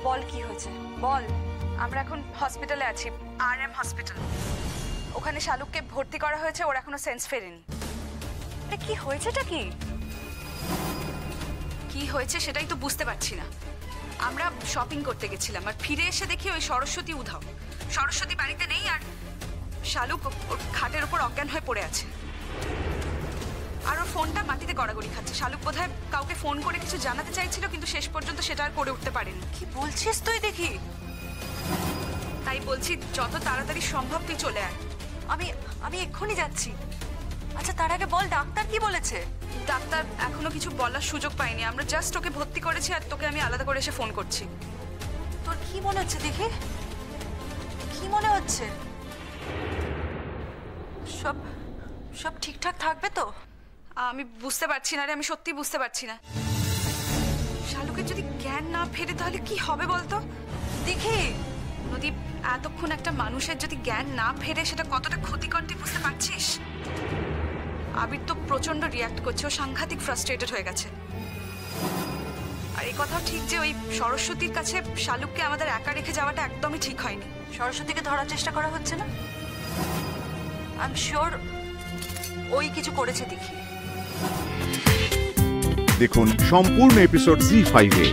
বল কি হয়েছে বল। আমরা এখন হসপিটালে আছি, RM হসপিটাল। ওখানে শালুককে ভর্তি করা হয়েছে, ওর এখনো সেন্স ফেরেনি। কি হয়েছেটা কি? কি হয়েছে সেটাই তো বুঝতে পারছি না। আমরা শপিং করতে গেছিলাম আর ফিরে এসে দেখি ওই সরস্বতী উধাও। সরস্বতী বাড়িতে নেই আর শালুক ওর খাটের উপর অজ্ঞান হয়ে পড়ে আছে। আর ওর ফোনটা মাটিতে গড়াগড়ি খাচ্ছে। শালুক বোধহয় কাউকে ফোন করে কিছু জানাতে চাইছিল, কিন্তু শেষ পর্যন্ত সেটা আর করে উঠতে পারেনি। কি বলছিস তুই? দেখি তাই বলছি যত তাড়াতাড়ি সম্ভব তুই চলে আয়। আমি এক্ষুনি যাচ্ছি। আচ্ছা তার আগে বল ডাক্তার কি বলেছে? ডাক্তার এখনো কিছু বলার সুযোগ পাইনি। আমরা জাস্ট ওকে ভর্তি করেছি আর তোকে আমি আলাদা করে এসে ফোন করছি। তোর কি মনে হচ্ছে দেখি? কি মনে হচ্ছে? সব সব ঠিকঠাক থাকবে তো? আমি বুঝতে পারছি না রে, আমি সত্যি বুঝতে পারছি না। শালুকের যদি জ্ঞান না ফেরে তাহলে কি হবে বলতো? দেখি নদী, এতক্ষণ একটা মানুষের যদি জ্ঞান না ফেরে সেটা কতটা ক্ষতিকর তুই বুঝতে পারছিস? আবির তো প্রচন্ড রিয়াক্ট করছে, ও সাংঘাতিক ফ্রাস্ট্রেটেড হয়ে গেছে। আর এই কথাও ঠিক যে ওই সরস্বতীর কাছে শালুককে আমাদের একা রেখে যাওয়াটা একদমই ঠিক হয়নি। সরস্বতীকে ধরার চেষ্টা করা হচ্ছে না? আই এম শিওর ওই কিছু করেছে। দেখি দেখুন সম্পূর্ণ এপিসোড জি5 এ।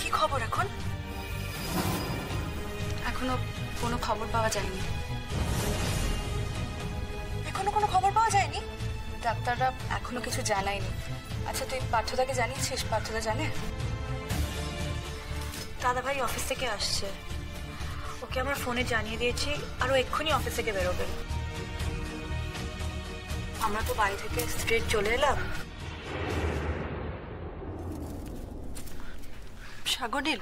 কি খবর এখন? এখনো কোনো খবর পাওয়া যায়নি। এখনো কোনো খবর পাওয়া যায়নি? ডাক্তাররা এখনো কিছু জানায়নি। আচ্ছা তুই পার্থদাকে জানিয়েছিস? পার্থদা জানে? দাদাভাই অফিস থেকে আসছে, ওকে আমরা ফোনে জানিয়ে দিয়েছি আর ও এক্ষুনি অফিস থেকে বেরোবে। আমরা তো বাড়ি থেকে স্ট্রেট চলে এলাম। সাগরনীল,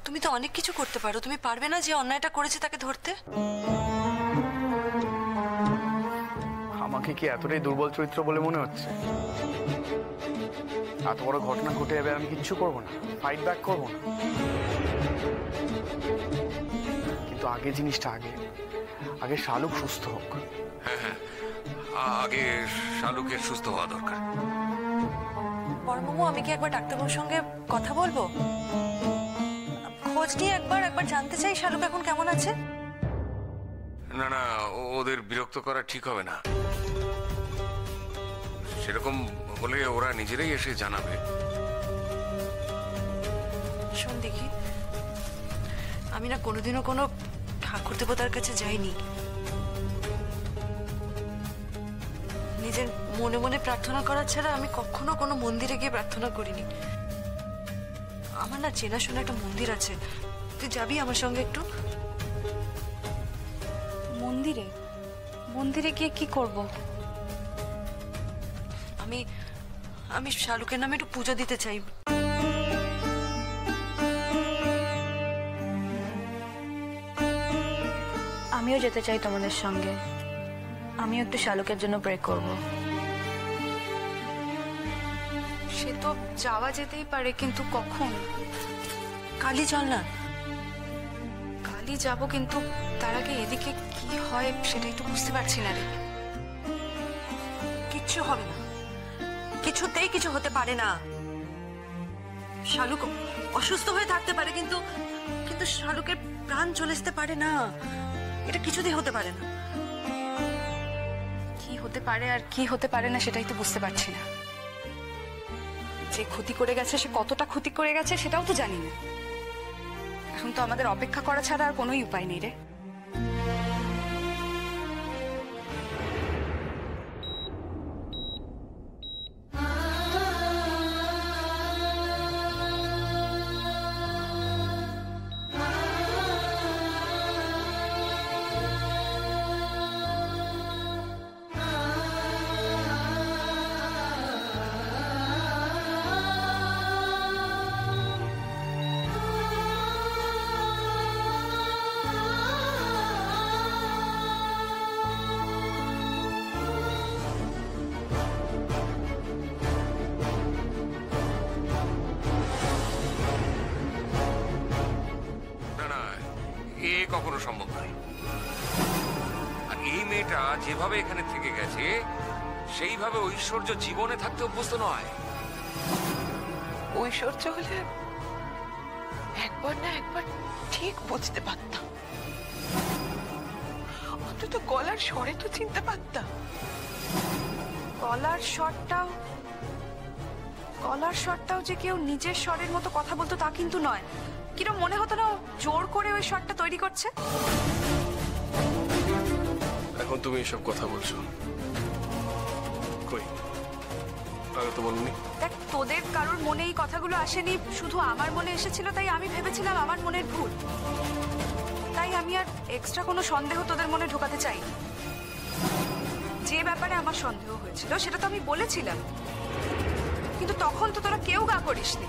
তুমি তো অনেক কিছু করতে পারো। তুমি পারবে না যে অন্যায়টা করেছে তাকে ধরতে? আমাকে কি এতটাই দুর্বল চরিত্র বলে মনে হচ্ছে? এত বড় ঘটনা ঘটে যাবে, আমি কিচ্ছু করবো না, ফাইট ব্যাক করবো না। কিন্তু আগে জিনিসটা আগে শালুক সুস্থ হোক। হ্যাঁ, আগে শালুকের সুস্থ হওয়া দরকার। বড়বাবু, আমি কি একবার ডাক্তারবাবুর সঙ্গে কথা বলবো? খোঁজ নিয়ে একবার জানতে চাই শালুক এখন কেমন আছে। না, ওদের বিরক্ত করা ঠিক হবে না। সেরকম হলে ওরা নিজেরাই এসে জানাবে। শোন দেখি, আমি না কোনোদিনও কোনো ঠাকুর দেবতার কাছে যাইনি। নিজের মনে মনে প্রার্থনা করা ছাড়া আমি কখনো কোনো মন্দিরে গিয়ে প্রার্থনা করিনি। আমার না চেনাশোনা একটা মন্দির আছে, তুই যাবি আমার সঙ্গে একটু? মন্দিরে গিয়ে কি করব? আমি শালুকের নামে একটু পুজো দিতে চাই। আমিও যেতে চাই তোমাদের সঙ্গে। আমিও একটু শালুকের জন্য প্রে করব। সে তো যাওয়া যেতেই পারে, কিন্তু কখন? কালই চল না। কালই যাব, কিন্তু তার আগে এদিকে কি হয় সেটাই তো বুঝতে পারছি না রে। কিচ্ছু হবে না, কিছুতেই কিছু হতে পারে না। শালুক অসুস্থ হয়ে থাকতে পারে, কিন্তু শালুকের প্রাণ চলে যেতে পারে না। এটা কিছুতেই হতে পারে না। কি হতে পারে আর কি হতে পারে না সেটাই তো বুঝতে পারছি না। যে ক্ষতি করে গেছে সে কতটা ক্ষতি করে গেছে সেটাও তো জানি না। এখন তো আমাদের অপেক্ষা করা ছাড়া আর কোনোই উপায় নেই রে। এ কখনো সম্ভব নয়। আর এই মেয়েটা যেভাবে এখানে থেকে গেছে সেইভাবে ঐশ্বর্য জীবনে থাকতে অভ্যস্ত নয়। ঐশ্বর্য হলে একবার না একবার ঠিক বুঝতে পারতাম, অন্তত গলার স্বরে তো চিনতে পারতাম। গলার স্বরটাও যে কেউ নিজের স্বরের মতো কথা বলতো তা কিন্তু নয়। কিরম মনে হতো না ও জোর করে ওই স্বরটা তৈরি করছে। এখন তুমি এসব কথা বলছো, কই আগে তো বলনি? দেখ, তোদের কারোর মনে এই কথাগুলো আসেনি, শুধু আমার মনে এসেছিল, তাই আমি ভেবেছিলাম আমার মনের ভুল। তাই আমি আর এক্সট্রা কোনো সন্দেহ তোদের মনে ঢোকাতে চাই। যে ব্যাপারে আমার সন্দেহ হয়েছিল সেটা তো আমি বলেছিলাম, কিন্তু তখন তো তোরা কেউ গা করিসনি।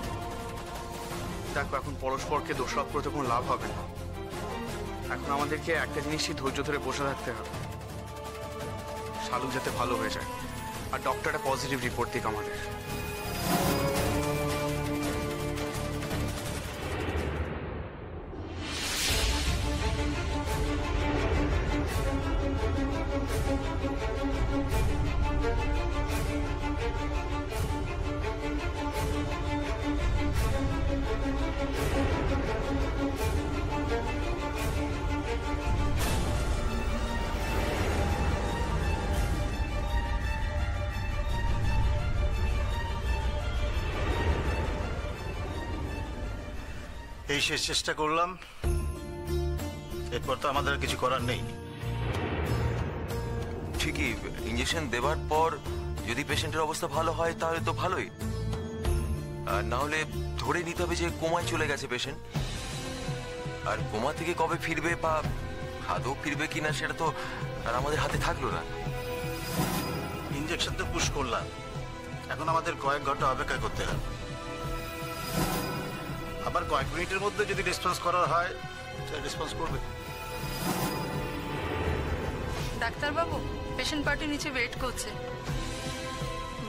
দেখো, এখন পরস্পরকে দোষারোপ করে তো কোনো লাভ হবে না। এখন আমাদেরকে একটা জিনিসই ধৈর্য ধরে বসে থাকতে হবে, শালু যাতে ভালো হয়ে যায় আর ডক্টরটা পজিটিভ রিপোর্ট দিক আমাদের। এই শেষ চেষ্টা করলাম, এরপর তো আমাদের কিছু করার নেই। ঠিকই, ইঞ্জেকশন দেওয়ার পর যদি পেশেন্টের অবস্থা ভালো হয় তাহলে তো ভালোই, আর না হলে ধরে নিতে হবে যে কোমায় চলে গেছে পেশেন্ট। আর কোমা থেকে কবে ফিরবে বা আদৌ ফিরবে কিনা সেটা তো আর আমাদের হাতে থাকলো না। ইঞ্জেকশন তো পুশ করলাম, এখন আমাদের কয়েক ঘন্টা অপেক্ষা করতে হবে। আবার কয়েক মিনিটের মধ্যে যদি রেসপন্স করার হয় রেসপন্স করবে। ডাক্তারবাবু, পেশেন্ট পার্টি নিচে ওয়েট করছে,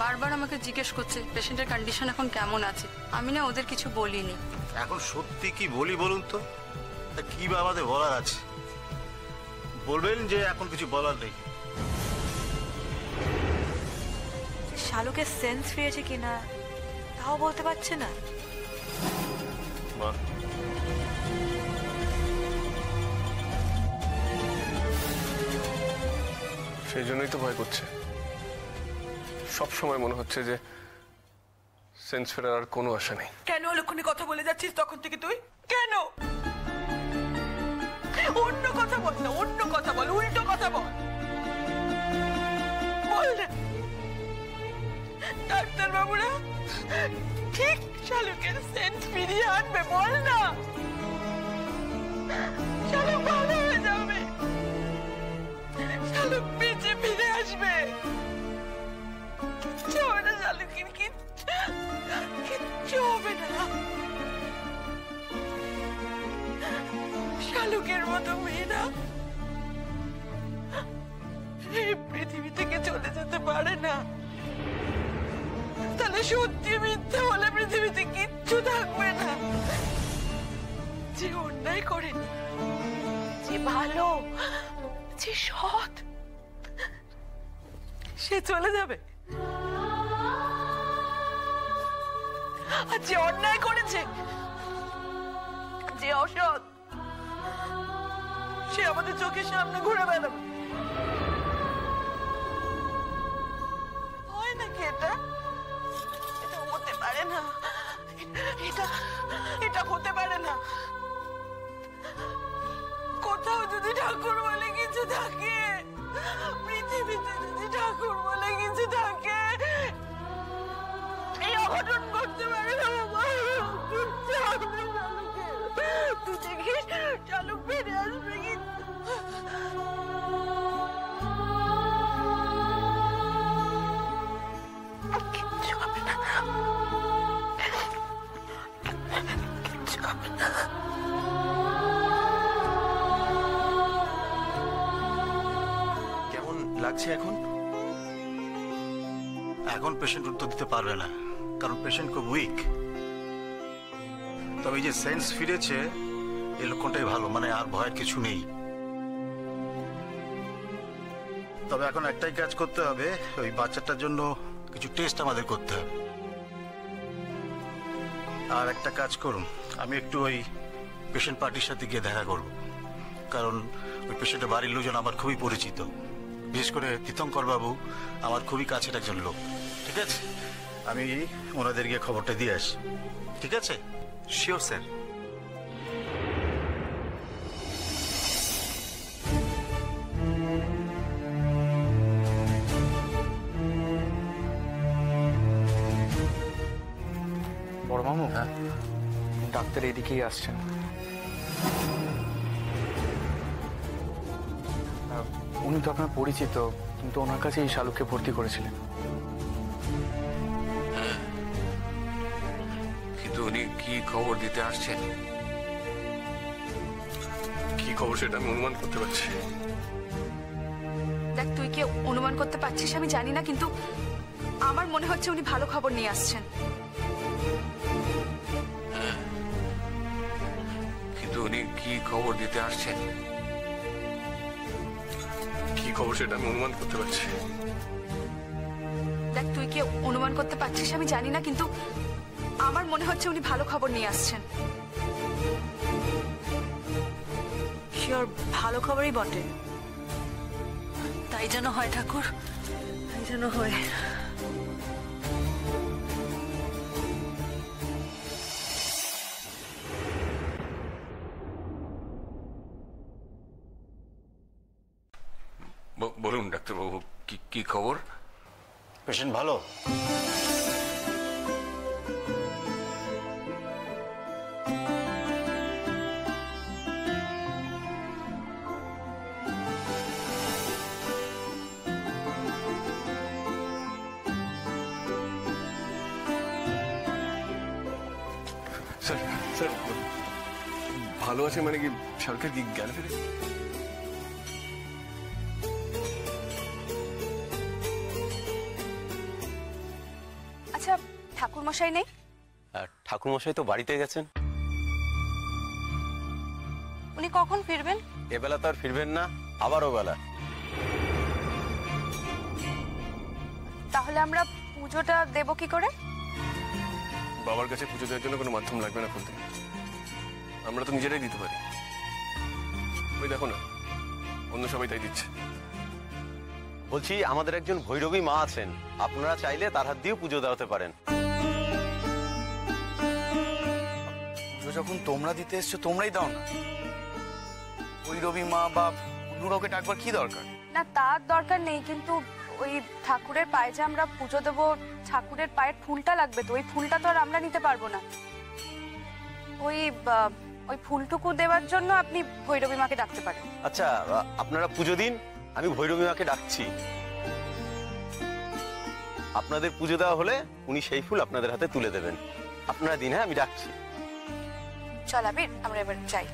বারবার আমাকে জিজ্ঞেস করছে পেশেন্টের কন্ডিশন এখন কেমন আছে। আমি না ওদের কিছু বলিনি। এখন সত্যি কি বলি বলুন তো, কি বা আমাদের বলার আছে? বলবেন যে এখন কিছু বলার নেই। শালুকের সেন্স ফিরেছে কিনা তাও বলতে পারছে না। মা, সেই জন্যই তো ভয় করছে। সব সময় মনে হচ্ছে যে সেন্স ফেরার আর কোনো আশা নেই। কেন অলক্ষণে কথা বলে যাচ্ছিস তখন থেকে তুই? কেন? অন্য কথা বল না, অন্য কথা বল, উল্টো কথা বল। বল না ডাক্তার বাবুরা ঠিক শালুকের সেন্স ফিরিয়ে আনবে, বল না। শালুক ভালো হয়ে যাবে, শালুক বেঁচে ফিরে আসবে। কিচ্ছু হবে না শালুকের, কিচ্ছু হবে না। শালুকের মতো মেয়েরা এই পৃথিবী থেকে চলে যেতে পারে না। তাহলে সত্যি মিথ্যে বলে পৃথিবীতে কিচ্ছু থাকবে না। যে অন্যায় করে, যে ভালো, যে সৎ, সে চলে যাবে। আর যে অন্যায় করেছে, যে অসৎ, সে আমাদের চোখের সামনে ঘুরে বেড়াবে। হয় নাকি এটা? এটা হতে পারে না, এটা হতে পারে না। কোথাও যদি ঠাকুর বলে কিছু থাকে, পৃথিবীতে যদি ঠাকুর বলে কিছু থাকে, এই অঘটন করতে পারে না। তুই দেখিস চালুক ফিরে আসবে, কিন্তু কিচ্ছু হবে না, কিচ্ছু হবে না। কেমন লাগছে এখন? এখন পেশেন্ট উত্তর দিতে পারবে না, কারণ পেশেন্ট খুব উইক। তবে এই যে সেন্স ফিরেছে, এই লক্ষণটাই ভালো, মানে আর ভয়ের কিছু নেই। তবে এখন একটাই কাজ করতে হবে, ওই বাচ্চাটার জন্য কিছু টেস্ট আমাদের করতে হবে। আর একটা কাজ করুন, আমি একটু ওই পেশেন্ট পার্টির সাথে গিয়ে দেখা করব, কারণ ওই পেশেন্টের বাড়ির লোকজন আমার খুবই পরিচিত, বিশেষ করে তীর্থঙ্কর বাবু আমার খুবই কাছের একজন লোক। ঠিক আছে, আমি ওনাদের গিয়ে খবরটা দিয়ে আসি। ঠিক আছে? Sure sir. বড় মামু, ডাক্তার এদিকেই আসছেন। উনি তো আপনার পরিচিত, কিন্তু ওনার কাছে এই শালুককে ভর্তি করেছিলেন। কিন্তু উনি কি খবর দিতে আসছেন? কি খবর সেটা আমি অনুমান করতে পারছি। দেখ, তুই কি অনুমান করতে পারছিস আমি জানি না, কিন্তু আমার মনে হচ্ছে উনি ভালো খবর নিয়ে আসছেন। কিন্তু উনি কি খবর দিতে আসছেন? কি খবর সেটা আমি অনুমান করতে পারছি। দেখ, তুই কি অনুমান করতে পারছিস আমি জানি না, কিন্তু আমার মনে হচ্ছে উনি ভালো খবর নিয়ে আসছেন। শিওর ভালো খবরই বটে। তাই যেন হয় ঠাকুর, তাই যেন হয়। বলুন ডাক্তারবাবু, কি খবর? পেশেন্ট ভালো? স্যার স্যার ভালো আছে মানে কি? সরকার কি জ্ঞান ফিরে? আচ্ছা, ঠাকুর মশাই নেই? ঠাকুরমশাই তো বাড়িতে গেছেন। উনি কখন ফিরবেন? এবেলা তো আর ফিরবেন না, আবারও বেলা। তাহলে আমরা পুজোটা দেব কি করে? বাবার কাছে পুজো দেওয়ার জন্য কোনো মাধ্যম লাগবে না খুলতে, আমরা তো নিজেরাই দিতে পারি। ওই দেখো না, অন্য সবাই তাই দিচ্ছে। বলছি, আমাদের একজন ভৈরবী মা আছেন, আপনারা চাইলে তার হাত দিয়েও পুজো দেওয়াতে পারেন। যখন তোমরা দিতে এসছো তোমরাই দাও না। ওই রবি মা বা নুরোকে ডাকবার কি দরকার? না, তার দরকার নেই, কিন্তু ওই ঠাকুরের পায়ে যে আমরা পুজো দেবো, ঠাকুরের পায়ের ফুলটা লাগবে, তো ওই ফুলটা তো আর আমরা নিতে পারবো না। ওই ফুলটুকু দেওয়ার জন্য আপনি ভৈরবী মাকে ডাকতে পারেন। আচ্ছা, আপনারা পুজো দিন, আমি ভৈরবী মাকে ডাকছি। আপনাদের পুজো দেওয়া হলে উনি সেই ফুল আপনাদের হাতে তুলে দেবেন। আপনারা দিন, হ্যাঁ আমি ডাকছি। চল আবির, আমরা এবার যাই।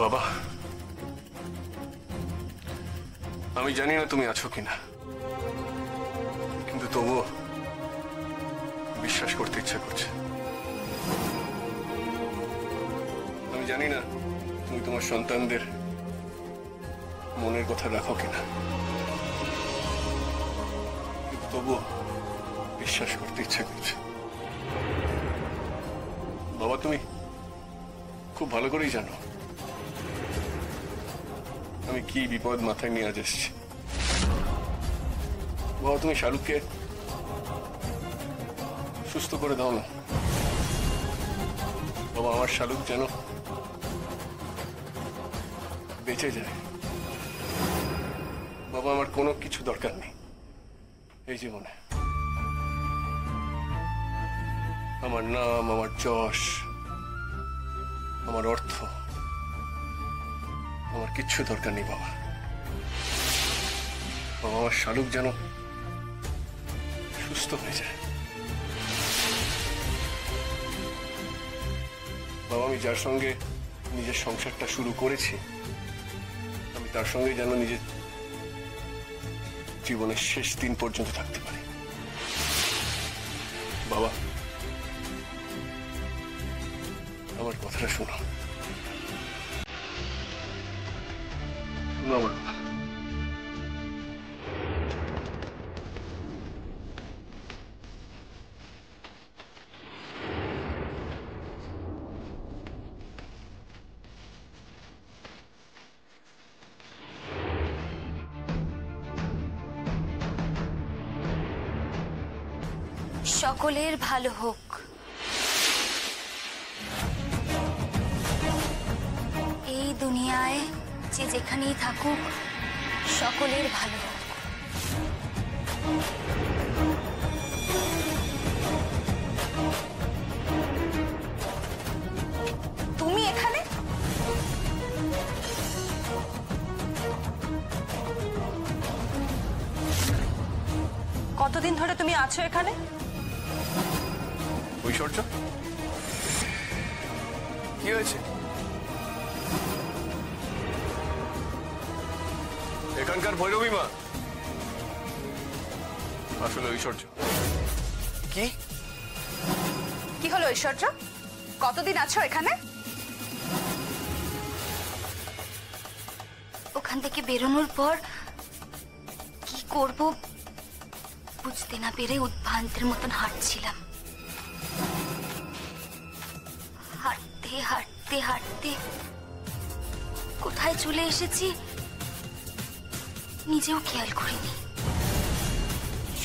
বাবা, আমি জানি না তুমি আছো কিনা, কিন্তু তবুও বিশ্বাস করতে ইচ্ছা করছে। আমি জানি না তুমি তোমার সন্তানদের মনের কথা রাখো কিনা, কিন্তু তবুও বিশ্বাস করতে ইচ্ছা করছে। বাবা, তুমি খুব ভালো করেই জানো আমি কি বিপদ মাথায় নিয়ে আজ এসেছি। বাবা, তুমি শাহরুখকে সুস্থ করে দাও না বাবা। আমার শাহরুখ যেন বেঁচে যায় বাবা। আমার কোনো কিছু দরকার নেই এই জীবনে। আমার নাম, আমার যশ, আমার অর্থ, আমার কিচ্ছু দরকার নেই বাবা। বাবা, আমার শাহরুখ যেন সুস্থ হয়ে যায় বাবা। আমি যার সঙ্গে নিজের সংসারটা শুরু করেছি, আমি তার সঙ্গে যেন নিজের জীবনের শেষ দিন পর্যন্ত থাকতে পারি বাবা। আমার কথাটা শোনো, আমার সকলের ভালো হোক। এই দুনিয়ায় যে যেখানেই থাকুক, সকলের ভালো হোক। তুমি এখানে? কতদিন ধরে তুমি আছো এখানে? ঐশ্বর্য, কি হয়েছে? এখানকার ভৈরবী মা আসলে ঐশ্বর্য। কি কি হলো ঐশ্বর্য? কতদিন আছো এখানে? ওখান থেকে বেরোনোর পর কি করব বুঝতে না পেরে উদ্ভ্রান্তের মতন হাঁটছিলাম। হাঁটতে হাঁটতে হাঁটতে কোথায় চলে এসেছি নিজেও খেয়াল করিনি।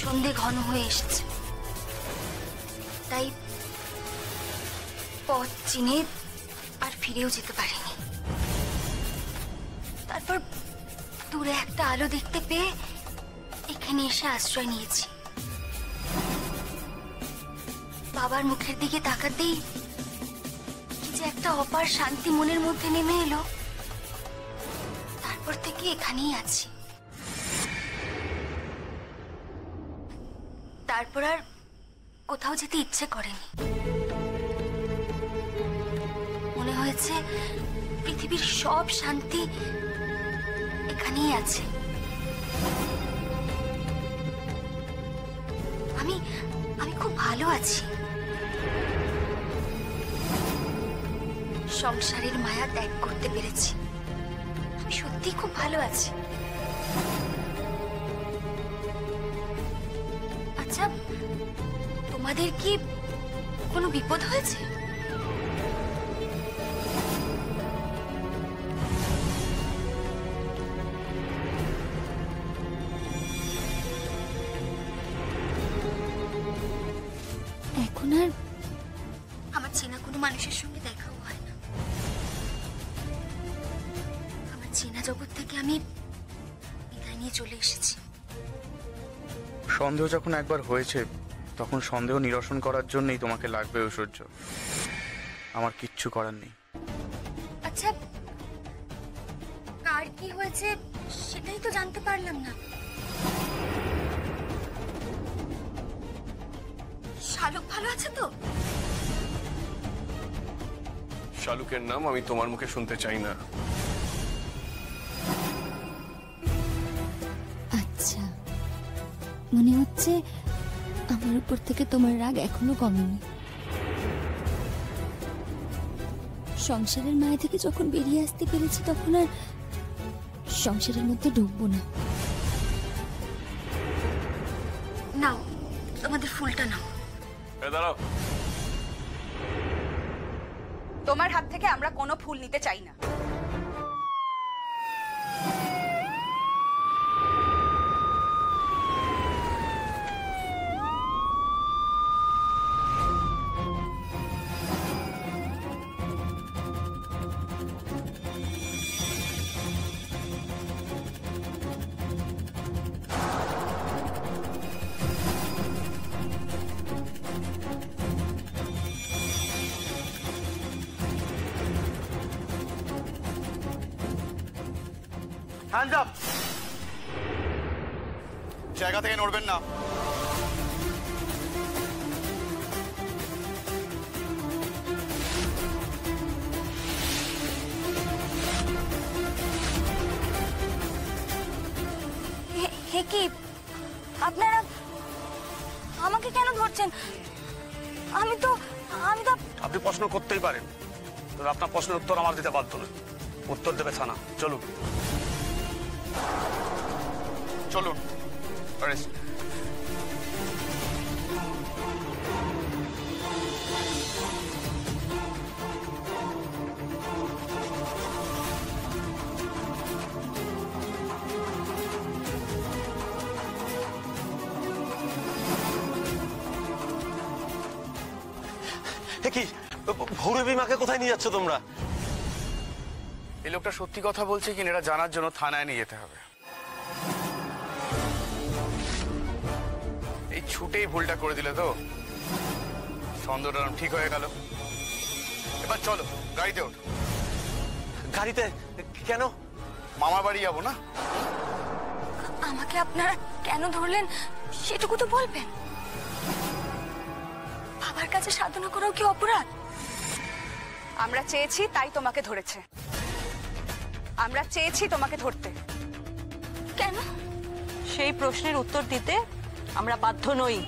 সন্ধে ঘন হয়ে এসেছে, তাই পথ চিনে আর ফিরেও যেতে পারিনি। তারপর দূরে একটা আলো দেখতে পেয়ে এখানে এসে আশ্রয় নিয়েছি। বাবার মুখের দিকে তাকাতেই কি যে একটা অপার শান্তি মনের মধ্যে নেমে এলো। তারপর থেকে এখানেই আছি। তারপর আর কোথাও যেতে ইচ্ছে করেনি। মনে হয়েছে পৃথিবীর সব শান্তি এখানেই আছে। আমি আমি খুব ভালো আছি। সংসারের মায়া ত্যাগ করতে পেরেছি। আমি সত্যি খুব ভালো আছি। আচ্ছা, তোমাদের কি কোনো বিপদ হয়েছে? এখন আর আমার চেনা কোনো মানুষের সঙ্গে দেখাও হয় না। আমার চেনা জগৎ থেকে আমি বিদায় নিয়ে চলে এসেছি। সন্দেহ যখন একবার হয়েছে তখন সন্দেহ নিরসন করার জন্যই তোমাকে লাগবে ঐশ্বর্য। আমার কিচ্ছু করার নেই। আচ্ছা, কার কি হয়েছে সেটাই তো জানতে পারলাম না। শালুক ভালো আছে তো? শালুকের নাম আমি তোমার মুখে শুনতে চাই না। মনে হচ্ছে আমার উপর থেকে তোমার রাগ এখনো কমেনি। সংসারের মায়া থেকে যখন বেরিয়ে আসতে পেরেছি তখন আর সংসারের মধ্যে ঢুকবো না। নাও তোমাদের ফুলটা নাও। দাঁড়াও, তোমার হাত থেকে আমরা কোনো ফুল নিতে চাই না। হ্যান্ডস আপ, জায়গা থেকে নড়বেন না। হে কি আপনারা আমাকে কেন ধরছেন? আমি তো আপনি প্রশ্ন করতেই পারেন, তবে আপনার প্রশ্নের উত্তর আমার দিতে বাধ্য না। উত্তর দেবে থানা। চলুন চলুন। অ্যারেস্ট। কি ভৈরবী মাকে কোথায় নিয়ে যাচ্ছ তোমরা? এই লোকটা সত্যি কথা বলছে কিনা এটা জানার জন্য থানায় নিয়ে যেতে হবে। এই ছুটেই ভুলটা করে দিলে তো, সন্দেহটা ঠিক হয়ে গেল। এবার চলো গাড়িতে ওঠ। গাড়িতে কেন? মামার বাড়ি যাবো না? আমাকে আপনারা কেন ধরলেন সেটুকু তো বলবেন। বাবার কাছে সাধনা করাও কি অপরাধ? আমরা চেয়েছি তাই তোমাকে ধরেছে। আমরা চেয়েছি তোমাকে ধরতে। কেন? সেই প্রশ্নের উত্তর দিতে আমরা বাধ্য নই।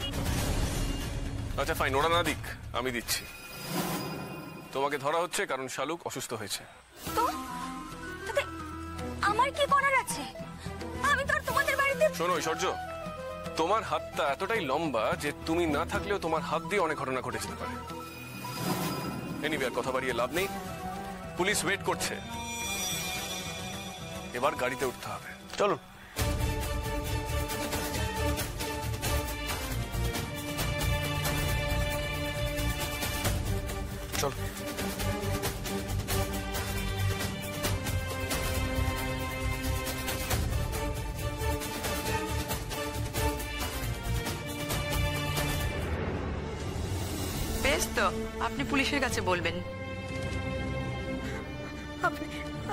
আচ্ছা ফাইন, ওরা না দিক, আমি দিচ্ছি। তোমাকে ধরা হচ্ছে কারণ শালুক অসুস্থ হয়েছে। তো তাতে আমার কি করার আছে? আমি তো আর তোমাদের বাড়িতে। শোনো ঐশ্বর্য, তোমার হাতটা এতটাই লম্বা যে তুমি না থাকলেও তোমার হাত দিয়ে অনেক ঘটনা ঘটে যেতে পারে। এনিওয়ে, আর কথা বাড়িয়ে লাভ নেই, পুলিশ ওয়েট করছে। এবার গাড়িতে উঠতে হবে। চলুন। চল। বেশ, তো আপনি পুলিশের কাছে বলবেন।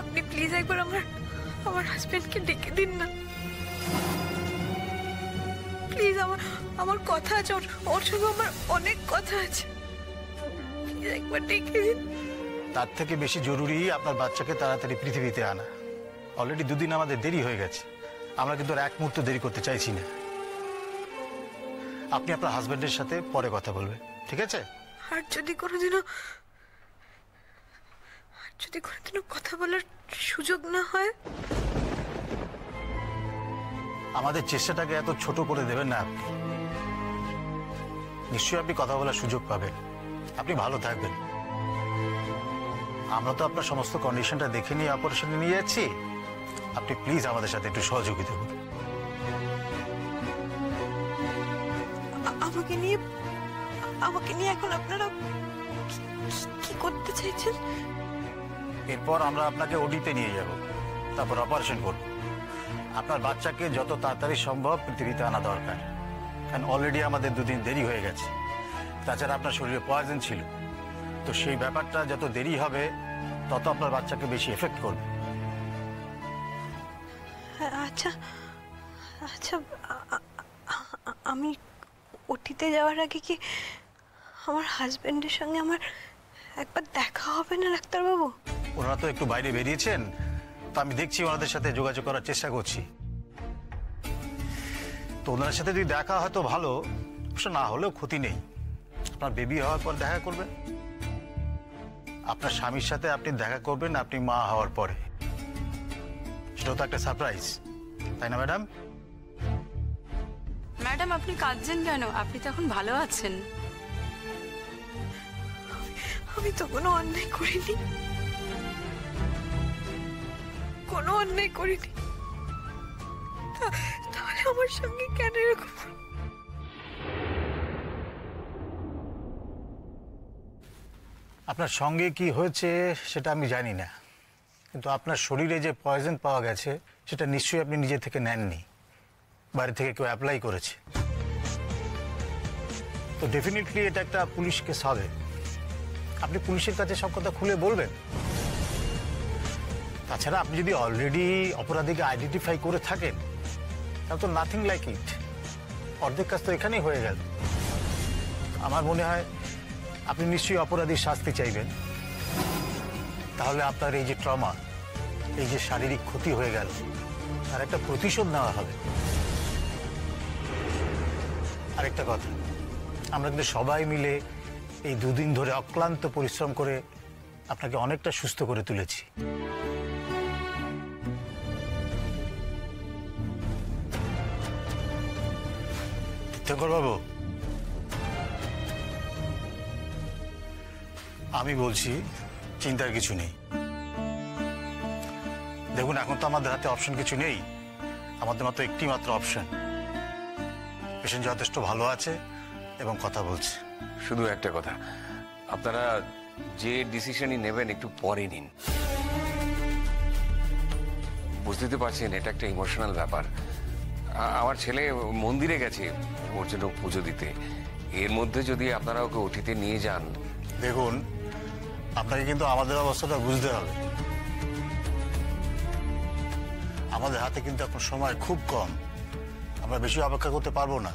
আপনি প্লিজ একবার আমার হাজবেন্ডকে ডেকে দিন না প্লিজ। আমার কথা আছে, ওর সঙ্গে আমার অনেক কথা আছে। প্লিজ একবার ডেকে দিন। তার থেকে বেশি জরুরি আপনার বাচ্চাকে তাড়াতাড়ি পৃথিবীতে আনা। অলরেডি 2 দিন আমাদের দেরি হয়ে গেছে। আমরা কিন্তু আর এক মুহূর্ত দেরি করতে চাইছি না। আপনি আপনার হাজবেন্ডের সাথে পরে কথা বলবেন, ঠিক আছে? আর যদি কোনোদিনও কথা বলার সুযোগ না হয়। আমাদের চেষ্টাটাকে এত ছোট করে দেবেন না আপনি। নিশ্চয়ই আপনি কথা বলার সুযোগ পাবেন। আপনি ভালো থাকবেন। আমরা তো আপনার সমস্ত কন্ডিশনটা দেখে নিয়ে অপারেশনে নিয়ে যাচ্ছি। আপনি প্লিজ আমাদের সাথে একটু সহযোগিতা করুন। আমাকে নিয়ে এখন আপনারা কি করতে চাইছেন? এরপর আমরা আপনাকে ওডিতে নিয়ে যাব, তারপর অপারেশন করব। আপনার বাচ্চাকে যত তাড়াতাড়ি সম্ভব পৃথিবীতে আনা দরকার, কারণ অলরেডি আমাদের 2 দিন দেরি হয়ে গেছে। তাছাড়া আপনার শরীরে পয়জন ছিল, তো সেই ব্যাপারটা যত দেরি হবে তত আপনার বাচ্চাকে বেশি এফেক্ট করবে। আচ্ছা, আমি ওটিতে যাওয়ার আগে কি আমার হাজবেন্ডের সঙ্গে আমার একবার দেখা হবে না ডাক্তারবাবু? ওনারা তো একটু বাইরে বেরিয়েছেন, তো আমি দেখছি ওনাদের সাথে যোগাযোগ করার চেষ্টা করছি। তো ওনার সাথে যদি দেখা হয় তো ভালো, অবশ্য না হলেও ক্ষতি নেই। আপনার বেবি হওয়ার পর দেখা করবেন, আপনার স্বামীর সাথে আপনি দেখা করবেন আপনি মা হওয়ার পরে। সেটাও তো একটা সারপ্রাইজ, তাই না ম্যাডাম? ম্যাডাম আপনি কাঁদছেন কেন? আপনি তো এখন ভালো আছেন। আমি তো কোনো অন্যায় করিনি, কোনো অন্যায় করিনি। তাহলে আমার সঙ্গে কেন এরকম? আপনার সঙ্গে কি হয়েছে সেটা আমি জানি না, কিন্তু আপনার শরীরে যে পয়জন পাওয়া গেছে সেটা নিশ্চয়ই আপনি নিজে থেকে নেননি, বাইরে থেকে কেউ অ্যাপ্লাই করেছে। তো ডেফিনেটলি এটা একটা পুলিশ কেস হবে। আপনি পুলিশের কাছে সব কথা খুলে বলবেন। তাছাড়া আপনি যদি অলরেডি অপরাধীকে আইডেন্টিফাই করে থাকেন তাহলে তো নাথিং লাইক ইট, অর্ধেক কাজ তো এখানেই হয়ে গেল। আমার মনে হয় আপনি নিশ্চয়ই অপরাধীর শাস্তি চাইবেন, তাহলে আপনার এই যে ট্রমা, এই যে শারীরিক ক্ষতি হয়ে গেল তার একটা প্রতিশোধ নেওয়া হবে। আরেকটা কথা, আমরা কিন্তু সবাই মিলে এই দুদিন ধরে অক্লান্ত পরিশ্রম করে আপনাকে অনেকটা সুস্থ করে তুলেছি। তীর্থঙ্কর বাবু, আমি বলছি চিন্তার কিছু নেই। দেখুন, এখন তো আমাদের হাতে অপশন কিছু নেই, আমাদের মাত্র একটি মাত্র অপশন। পেশেন্ট যথেষ্ট ভালো আছে এবং কথা বলছে। শুধু একটা কথা, আপনারা যে ডিসিশনই নেবেন একটু পরে নিন। বুঝতে তো পারছেন এটা একটা ইমোশনাল ব্যাপার। আমার ছেলে মন্দিরে গেছে ওর জন্য পুজো দিতে, এর মধ্যে যদি আপনারা ওকে ওটিতে নিয়ে যান। দেখুন, আপনাকে কিন্তু আমাদের অবস্থাটা বুঝতে হবে। আমাদের হাতে কিন্তু এখন সময় খুব কম, আমরা বেশি অপেক্ষা করতে পারবো না।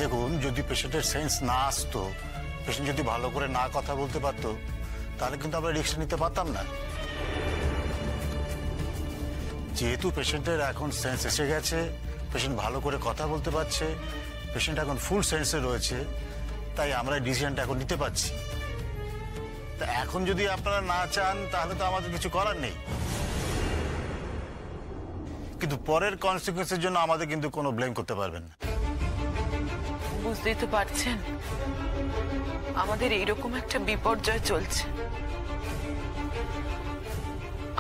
দেখুন, যদি পেশেন্টের সেন্স না আসতো, পেশেন্ট যদি ভালো করে না কথা বলতে পারতো, তাহলে কিন্তু আমরা রিস্ক নিতে পারতাম না। যেহেতু পেশেন্টের এখন সেন্স এসে গেছে, পেশেন্ট ভালো করে কথা বলতে পারছে, পেশেন্ট এখন ফুল সেন্সে রয়েছে, তাই আমরা ডিসিশনটা এখন নিতে পারছি। তা এখন যদি আপনারা না চান তাহলে তো আমাদের কিছু করার নেই, কিন্তু পরের কনসিকুয়েন্সের জন্য আমাদের কিন্তু কোনো ব্লেম করতে পারবেন না। বুঝতেই তো পারছেন আমাদের এইরকম একটা বিপর্যয় চলছে।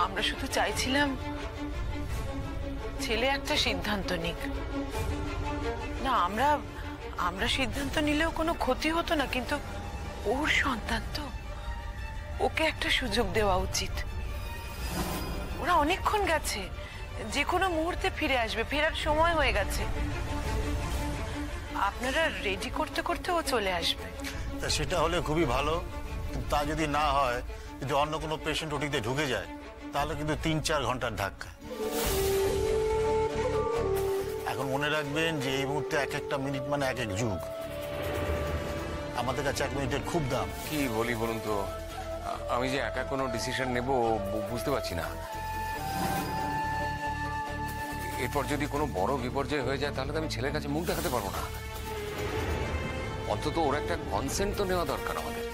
আমরা শুধু চাইছিলাম ছেলে একটা সিদ্ধান্ত নিক। না, আমরা সিদ্ধান্ত নিলেও কোনো ক্ষতি হতো না, কিন্তু ওর সন্তান তো, ওকে একটা সুযোগ দেওয়া উচিত। ওরা অনেকক্ষণ গেছে, যে কোনো মুহূর্তে ফিরে আসবে, ফেরার সময় হয়ে গেছে। আপনারা রেডি করতে করতে ও চলে আসবে। তা সেটা হলে খুবই ভালো, তা যদি না হয়, যদি অন্য কোনো পেশেন্ট ওটিতে ঢুকে যায় তাহলে কিন্তু 3-4 ঘন্টার ধাক্কা। এখন মনে রাখবেন যে এই মুহূর্তে এক একটা মিনিট মানে এক এক যুগ। আমাদের কাছে 1 মিনিটের খুব দাম। কি বলি বলুন তো, আমি যে একা কোনো ডিসিশন নেব বুঝতে পারছি না। এরপর যদি কোনো বড় বিপর্যয় হয়ে যায় তাহলে তো আমি ছেলের কাছে মুখ দেখাতে পারবো না। অন্তত ওর একটা কনসেন্ট তো নেওয়া দরকার আমাদের।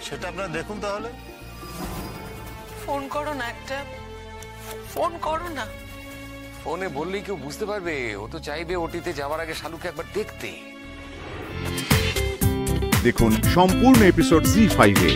সেটা আপনারা দেখুন তাহলে। ফোন করো না, একটা ফোন করো না। ফোনে বললেই কেউ বুঝতে পারবে? ও তো চাইবে ওটিতে যাওয়ার আগে শালুকে একবার দেখতে। দেখুন সম্পূর্ণ এপিসোড জি5-এ।